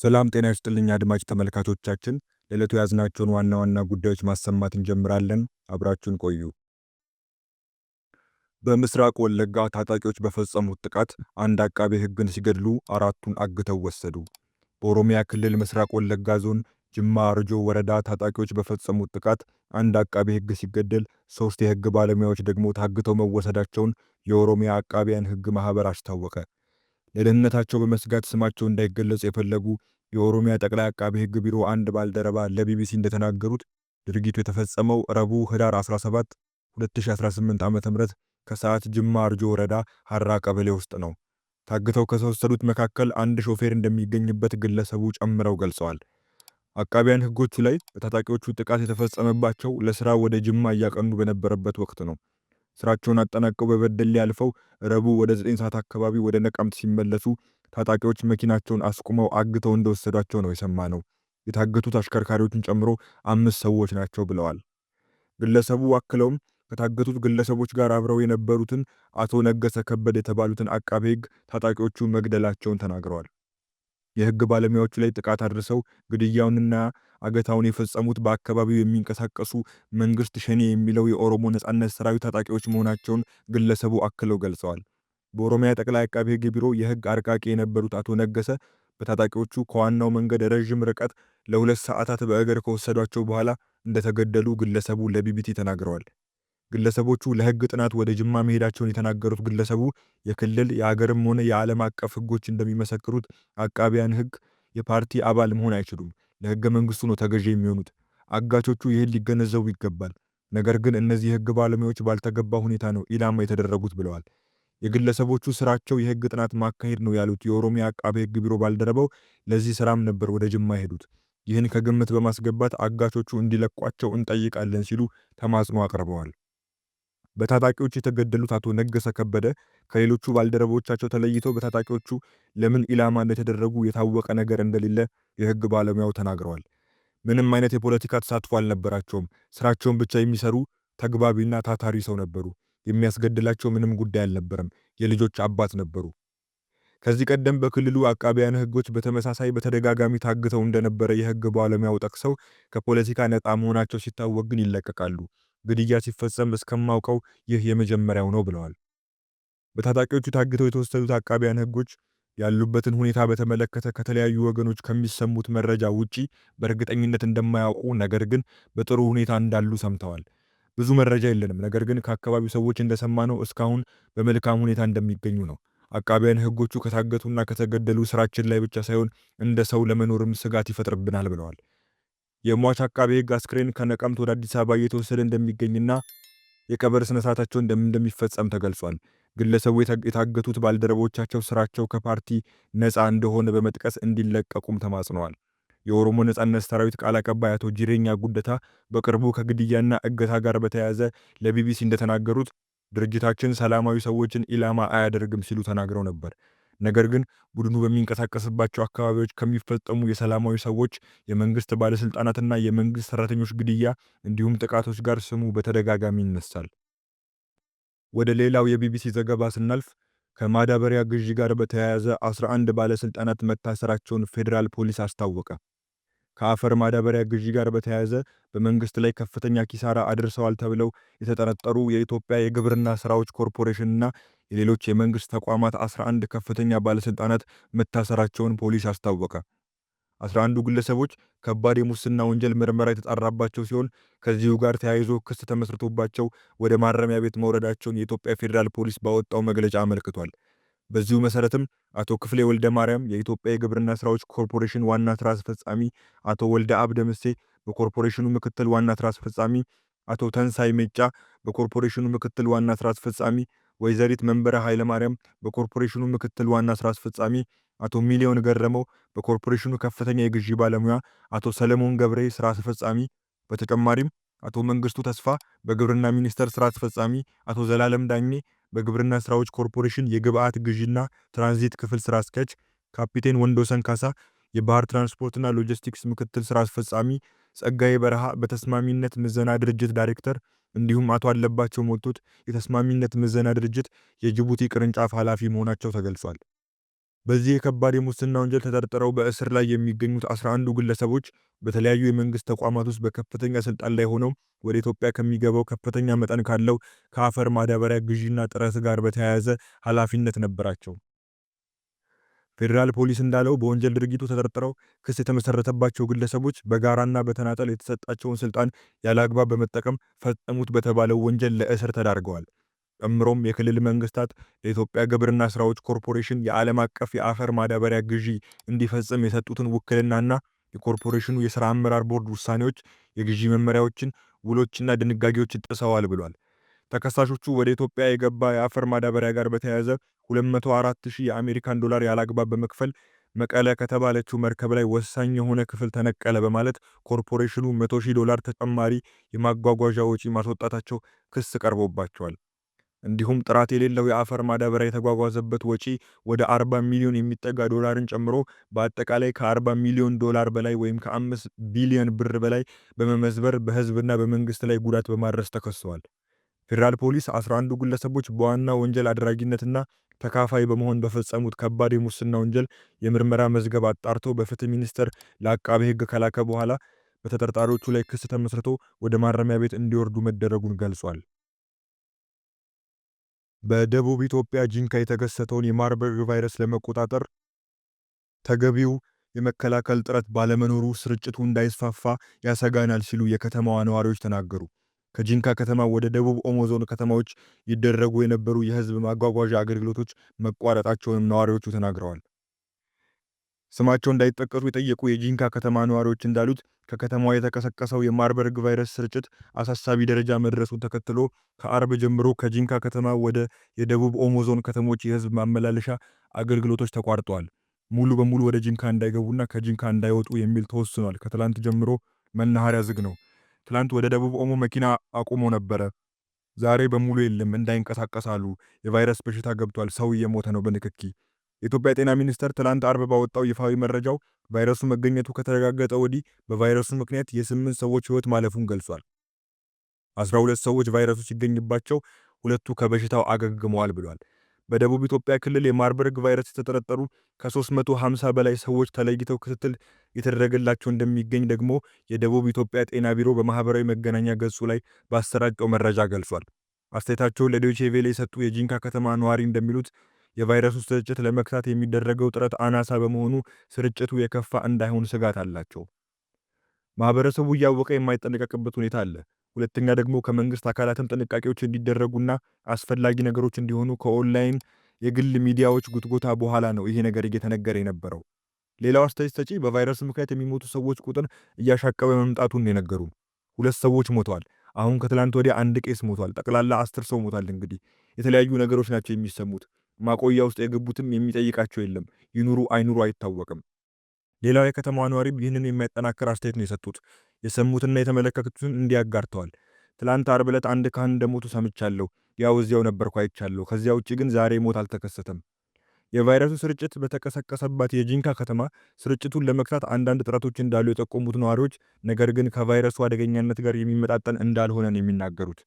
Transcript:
ሰላም ጤና ይስጥልኝ አድማጭ ተመልካቾቻችን ለዕለቱ ያዝናቸውን ዋና ዋና ጉዳዮች ማሰማት እንጀምራለን። አብራችሁን ቆዩ። በምስራቅ ወለጋ ታጣቂዎች በፈጸሙት ጥቃት አንድ አቃቤ ሕግን ሲገድሉ አራቱን አግተው ወሰዱ። በኦሮሚያ ክልል ምስራቅ ወለጋ ዞን ጅማ አርጆ ወረዳ ታጣቂዎች በፈጸሙት ጥቃት አንድ አቃቤ ሕግ ሲገደል 3 የሕግ ባለሙያዎች ደግሞ ታግተው መወሰዳቸውን የኦሮሚያ አቃቢያን ሕግ ማህበር አስታወቀ። ለደህንነታቸው በመስጋት ስማቸው እንዳይገለጽ የፈለጉ የኦሮሚያ ጠቅላይ አቃቤ ሕግ ቢሮ አንድ ባልደረባ ለቢቢሲ እንደተናገሩት ድርጊቱ የተፈጸመው ረቡዕ ህዳር 17 2018 ዓ.ም ከሰዓት ጅማ አርጆ ወረዳ ሐራ ቀበሌ ውስጥ ነው። ታግተው ከተወሰዱት መካከል አንድ ሾፌር እንደሚገኝበት ግለሰቡ ጨምረው ገልጸዋል። አቃቢያን ሕጎቹ ላይ በታጣቂዎቹ ጥቃት የተፈጸመባቸው ለስራ ወደ ጅማ እያቀኑ በነበረበት ወቅት ነው። ስራቸውን አጠናቀው በበደሌ አልፈው ረቡዕ ወደ 9 ሰዓት አካባቢ ወደ ነቀምት ሲመለሱ ታጣቂዎች መኪናቸውን አስቁመው አግተው እንደወሰዷቸው ነው የሰማነው። የታገቱት አሽከርካሪዎችን ጨምሮ 5 ሰዎች ናቸው ብለዋል። ግለሰቡ አክለውም ከታገቱት ግለሰቦች ጋር አብረው የነበሩትን አቶ ነገሰ ከበደ የተባሉትን አቃቤ ሕግ ታጣቂዎቹ መግደላቸውን ተናግረዋል። የሕግ ባለሙያዎቹ ላይ ጥቃት አድርሰው ግድያውንና አገታውን የፈጸሙት በአካባቢው የሚንቀሳቀሱ መንግስት ሸኔ የሚለው የኦሮሞ ነጻነት ሰራዊት ታጣቂዎች መሆናቸውን ግለሰቡ አክለው ገልጸዋል። በኦሮሚያ ጠቅላይ አቃቤ ሕግ ቢሮ የሕግ አርቃቂ የነበሩት አቶ ነገሰ በታጣቂዎቹ ከዋናው መንገድ ረዥም ርቀት ለ2 ሰዓታት በእግር ከወሰዷቸው በኋላ እንደተገደሉ ግለሰቡ ለቢቢሲ ተናግረዋል። ግለሰቦቹ ለሕግ ጥናት ወደ ጅማ መሄዳቸውን የተናገሩት ግለሰቡ የክልል የሀገርም ሆነ የዓለም አቀፍ ሕጎች እንደሚመሰክሩት አቃቢያን ሕግ የፓርቲ አባል መሆን አይችሉም። ለሕገ መንግስቱ ነው ተገዢ የሚሆኑት። አጋቾቹ ይህን ሊገነዘቡ ይገባል። ነገር ግን እነዚህ የሕግ ባለሙያዎች ባልተገባ ሁኔታ ነው ኢላማ የተደረጉት ብለዋል። የግለሰቦቹ ስራቸው የሕግ ጥናት ማካሄድ ነው ያሉት የኦሮሚያ አቃቤ ሕግ ቢሮ ባልደረባው ለዚህ ስራም ነበር ወደ ጅማ የሄዱት። ይህን ከግምት በማስገባት አጋቾቹ እንዲለቋቸው እንጠይቃለን ሲሉ ተማጽኖ አቅርበዋል። በታጣቂዎች የተገደሉት አቶ ነገሰ ከበደ ከሌሎቹ ባልደረቦቻቸው ተለይተው በታጣቂዎቹ ለምን ኢላማ እንደተደረጉ የታወቀ ነገር እንደሌለ የሕግ ባለሙያው ተናግረዋል። ምንም አይነት የፖለቲካ ተሳትፎ አልነበራቸውም። ስራቸውን ብቻ የሚሰሩ ተግባቢና ታታሪ ሰው ነበሩ። የሚያስገድላቸው ምንም ጉዳይ አልነበረም። የልጆች አባት ነበሩ። ከዚህ ቀደም በክልሉ አቃቢያን ሕጎች በተመሳሳይ በተደጋጋሚ ታግተው እንደነበረ የሕግ ባለሙያው ጠቅሰው ከፖለቲካ ነፃ መሆናቸው ሲታወቅ ግን ይለቀቃሉ። ግድያ ሲፈጸም እስከማውቀው ይህ የመጀመሪያው ነው ብለዋል። በታጣቂዎቹ ታግተው የተወሰዱት አቃቢያን ሕጎች ያሉበትን ሁኔታ በተመለከተ ከተለያዩ ወገኖች ከሚሰሙት መረጃ ውጪ በእርግጠኝነት እንደማያውቁ ነገር ግን በጥሩ ሁኔታ እንዳሉ ሰምተዋል። ብዙ መረጃ የለንም፣ ነገር ግን ከአካባቢው ሰዎች እንደሰማነው እስካሁን በመልካም ሁኔታ እንደሚገኙ ነው። አቃቢያን ሕጎቹ ከታገቱና ከተገደሉ ስራችን ላይ ብቻ ሳይሆን እንደ ሰው ለመኖርም ስጋት ይፈጥርብናል ብለዋል። የሟች አቃቤ ሕግ አስክሬን ከነቀምት ወደ አዲስ አበባ እየተወሰደ እንደሚገኝና የቀብር ስነ ስርዓታቸው እንደሚፈጸም ተገልጿል። ግለሰቡ የታገቱት ባልደረቦቻቸው ስራቸው ከፓርቲ ነፃ እንደሆነ በመጥቀስ እንዲለቀቁም ተማጽነዋል። የኦሮሞ ነጻነት ሰራዊት ቃል አቀባይ አቶ ጂሬኛ ጉደታ በቅርቡ ከግድያና እገታ ጋር በተያያዘ ለቢቢሲ እንደተናገሩት ድርጅታችን ሰላማዊ ሰዎችን ኢላማ አያደርግም ሲሉ ተናግረው ነበር። ነገር ግን ቡድኑ በሚንቀሳቀስባቸው አካባቢዎች ከሚፈጸሙ የሰላማዊ ሰዎች፣ የመንግስት ባለስልጣናትና የመንግስት ሰራተኞች ግድያ እንዲሁም ጥቃቶች ጋር ስሙ በተደጋጋሚ ይነሳል። ወደ ሌላው የቢቢሲ ዘገባ ስናልፍ ከማዳበሪያ ግዢ ጋር በተያያዘ 11 ባለስልጣናት መታሰራቸውን ፌዴራል ፖሊስ አስታወቀ። ከአፈር ማዳበሪያ ግዢ ጋር በተያያዘ በመንግስት ላይ ከፍተኛ ኪሳራ አድርሰዋል ተብለው የተጠረጠሩ የኢትዮጵያ የግብርና ስራዎች ኮርፖሬሽንና የሌሎች የመንግስት ተቋማት 11 ከፍተኛ ባለስልጣናት መታሰራቸውን ፖሊስ አስታወቀ። 11ዱ ግለሰቦች ከባድ የሙስና ወንጀል ምርመራ የተጣራባቸው ሲሆን ከዚሁ ጋር ተያይዞ ክስ ተመስርቶባቸው ወደ ማረሚያ ቤት መውረዳቸውን የኢትዮጵያ ፌዴራል ፖሊስ ባወጣው መግለጫ አመልክቷል። በዚሁ መሰረትም አቶ ክፍሌ ወልደ ማርያም የኢትዮጵያ የግብርና ስራዎች ኮርፖሬሽን ዋና ስራ አስፈጻሚ፣ አቶ ወልደ አብ ደምሴ በኮርፖሬሽኑ ምክትል ዋና ስራ አስፈጻሚ፣ አቶ ተንሳይ ሜጫ በኮርፖሬሽኑ ምክትል ዋና ስራ አስፈጻሚ፣ ወይዘሪት መንበረ ኃይለ ማርያም በኮርፖሬሽኑ ምክትል ዋና ስራ አስፈጻሚ፣ አቶ ሚሊዮን ገረመው በኮርፖሬሽኑ ከፍተኛ የግዢ ባለሙያ፣ አቶ ሰለሞን ገብሬ ስራ አስፈጻሚ፣ በተጨማሪም አቶ መንግስቱ ተስፋ በግብርና ሚኒስቴር ስራ አስፈጻሚ፣ አቶ ዘላለም ዳኜ በግብርና ስራዎች ኮርፖሬሽን የግብአት ግዢና ትራንዚት ክፍል ስራ አስኪያጅ፣ ካፒቴን ወንዶሰን ካሳ የባህር ትራንስፖርትና ሎጂስቲክስ ምክትል ስራ አስፈጻሚ፣ ጸጋዬ በረሃ በተስማሚነት ምዘና ድርጅት ዳይሬክተር እንዲሁም አቶ አለባቸው ሞልቶት የተስማሚነት ምዘና ድርጅት የጅቡቲ ቅርንጫፍ ኃላፊ መሆናቸው ተገልጿል። በዚህ የከባድ የሙስና ወንጀል ተጠርጥረው በእስር ላይ የሚገኙት 11ዱ ግለሰቦች በተለያዩ የመንግስት ተቋማት ውስጥ በከፍተኛ ስልጣን ላይ ሆነው ወደ ኢትዮጵያ ከሚገባው ከፍተኛ መጠን ካለው ከአፈር ማዳበሪያ ግዢና ጥረት ጋር በተያያዘ ኃላፊነት ነበራቸው። ፌዴራል ፖሊስ እንዳለው በወንጀል ድርጊቱ ተጠርጥረው ክስ የተመሰረተባቸው ግለሰቦች በጋራና በተናጠል የተሰጣቸውን ስልጣን ያለአግባብ በመጠቀም ፈጸሙት በተባለው ወንጀል ለእስር ተዳርገዋል። ጨምሮም የክልል መንግስታት ለኢትዮጵያ ግብርና ስራዎች ኮርፖሬሽን የዓለም አቀፍ የአፈር ማዳበሪያ ግዢ እንዲፈጽም የሰጡትን ውክልናና የኮርፖሬሽኑ የሥራ አመራር ቦርድ ውሳኔዎች፣ የግዢ መመሪያዎችን፣ ውሎችና ድንጋጌዎችን ጥሰዋል ብሏል። ተከሳሾቹ ወደ ኢትዮጵያ የገባ የአፈር ማዳበሪያ ጋር በተያያዘ 204,000 የአሜሪካን ዶላር ያላግባብ በመክፈል መቀለ ከተባለችው መርከብ ላይ ወሳኝ የሆነ ክፍል ተነቀለ በማለት ኮርፖሬሽኑ $100,000 ተጨማሪ የማጓጓዣ ወጪ ማስወጣታቸው ክስ ቀርቦባቸዋል። እንዲሁም ጥራት የሌለው የአፈር ማዳበሪያ የተጓጓዘበት ወጪ ወደ 40 ሚሊዮን የሚጠጋ ዶላርን ጨምሮ በአጠቃላይ ከ40 ሚሊዮን ዶላር በላይ ወይም ከ5 ቢሊዮን ብር በላይ በመመዝበር በህዝብና በመንግስት ላይ ጉዳት በማድረስ ተከሰዋል። ፌዴራል ፖሊስ 11ዱ ግለሰቦች በዋና ወንጀል አድራጊነትና ተካፋይ በመሆን በፈጸሙት ከባድ የሙስና ወንጀል የምርመራ መዝገብ አጣርቶ በፍትህ ሚኒስቴር ለአቃቤ ሕግ ከላከ በኋላ በተጠርጣሪዎቹ ላይ ክስ ተመስርቶ ወደ ማረሚያ ቤት እንዲወርዱ መደረጉን ገልጿል። በደቡብ ኢትዮጵያ ጂንካ የተከሰተውን የማርበርግ ቫይረስ ለመቆጣጠር ተገቢው የመከላከል ጥረት ባለመኖሩ ስርጭቱ እንዳይስፋፋ ያሰጋናል ሲሉ የከተማዋ ነዋሪዎች ተናገሩ። ከጂንካ ከተማ ወደ ደቡብ ኦሞ ዞን ከተማዎች ይደረጉ የነበሩ የህዝብ ማጓጓዣ አገልግሎቶች መቋረጣቸውንም ነዋሪዎቹ ተናግረዋል። ስማቸው እንዳይጠቀሱ የጠየቁ የጂንካ ከተማ ነዋሪዎች እንዳሉት ከከተማዋ የተቀሰቀሰው የማርበርግ ቫይረስ ስርጭት አሳሳቢ ደረጃ መድረሱን ተከትሎ ከአርብ ጀምሮ ከጂንካ ከተማ ወደ የደቡብ ኦሞ ዞን ከተሞች የህዝብ ማመላለሻ አገልግሎቶች ተቋርጠዋል። ሙሉ በሙሉ ወደ ጂንካ እንዳይገቡና ከጂንካ እንዳይወጡ የሚል ተወስኗል። ከትላንት ጀምሮ መናኸሪያ ዝግ ነው። ትላንት ወደ ደቡብ ኦሞ መኪና አቁሞ ነበረ። ዛሬ በሙሉ የለም፣ እንዳይንቀሳቀሳሉ። የቫይረስ በሽታ ገብቷል፣ ሰው እየሞተ ነው በንክኪ። የኢትዮጵያ ጤና ሚኒስቴር ትላንት አርብ ባወጣው ይፋዊ መረጃው ቫይረሱ መገኘቱ ከተረጋገጠ ወዲህ በቫይረሱ ምክንያት የ8 ሰዎች ህይወት ማለፉን ገልጿል። 12 ሰዎች ቫይረሱ ሲገኝባቸው ሁለቱ ከበሽታው አገግመዋል ብሏል። በደቡብ ኢትዮጵያ ክልል የማርበርግ ቫይረስ የተጠረጠሩ ከ350 በላይ ሰዎች ተለይተው ክትትል የተደረገላቸው እንደሚገኝ ደግሞ የደቡብ ኢትዮጵያ ጤና ቢሮ በማህበራዊ መገናኛ ገጹ ላይ ባሰራጨው መረጃ ገልጿል። አስተያየታቸውን ለዶይቼ ቬለ የሰጡ የጂንካ ከተማ ነዋሪ እንደሚሉት የቫይረሱ ስርጭት ለመክታት የሚደረገው ጥረት አናሳ በመሆኑ ስርጭቱ የከፋ እንዳይሆን ስጋት አላቸው። ማህበረሰቡ እያወቀ የማይጠነቀቅበት ሁኔታ አለ። ሁለተኛ ደግሞ ከመንግስት አካላትም ጥንቃቄዎች እንዲደረጉና አስፈላጊ ነገሮች እንዲሆኑ ከኦንላይን የግል ሚዲያዎች ጉትጎታ በኋላ ነው ይሄ ነገር እየተነገረ የነበረው። ሌላው አስተያየት ሰጪ በቫይረሱ ምክንያት የሚሞቱ ሰዎች ቁጥር እያሻቀበ መምጣቱን የነገሩ 2 ሰዎች ሞተዋል። አሁን ከትላንት ወዲያ 1 ቄስ ሞቷል። ጠቅላላ 10 ሰው ሞቷል። እንግዲህ የተለያዩ ነገሮች ናቸው የሚሰሙት። ማቆያ ውስጥ የገቡትም የሚጠይቃቸው የለም። ይኑሩ አይኑሩ አይታወቅም። ሌላው የከተማዋ ነዋሪም ይህንን የሚያጠናክር አስተያየት ነው የሰጡት። የሰሙትና የተመለከቱትን እንዲያጋርተዋል። ትላንት አርብ ዕለት 1 ካህን እንደሞቱ ሰምቻለሁ። ያው እዚያው ነበርኩ አይቻለሁ። ከዚያ ውጪ ግን ዛሬ ሞት አልተከሰተም። የቫይረሱ ስርጭት በተቀሰቀሰባት የጂንካ ከተማ ስርጭቱን ለመክታት አንዳንድ ጥረቶች እንዳሉ የጠቆሙት ነዋሪዎች ነገር ግን ከቫይረሱ አደገኛነት ጋር የሚመጣጠን እንዳልሆነ ነው የሚናገሩት።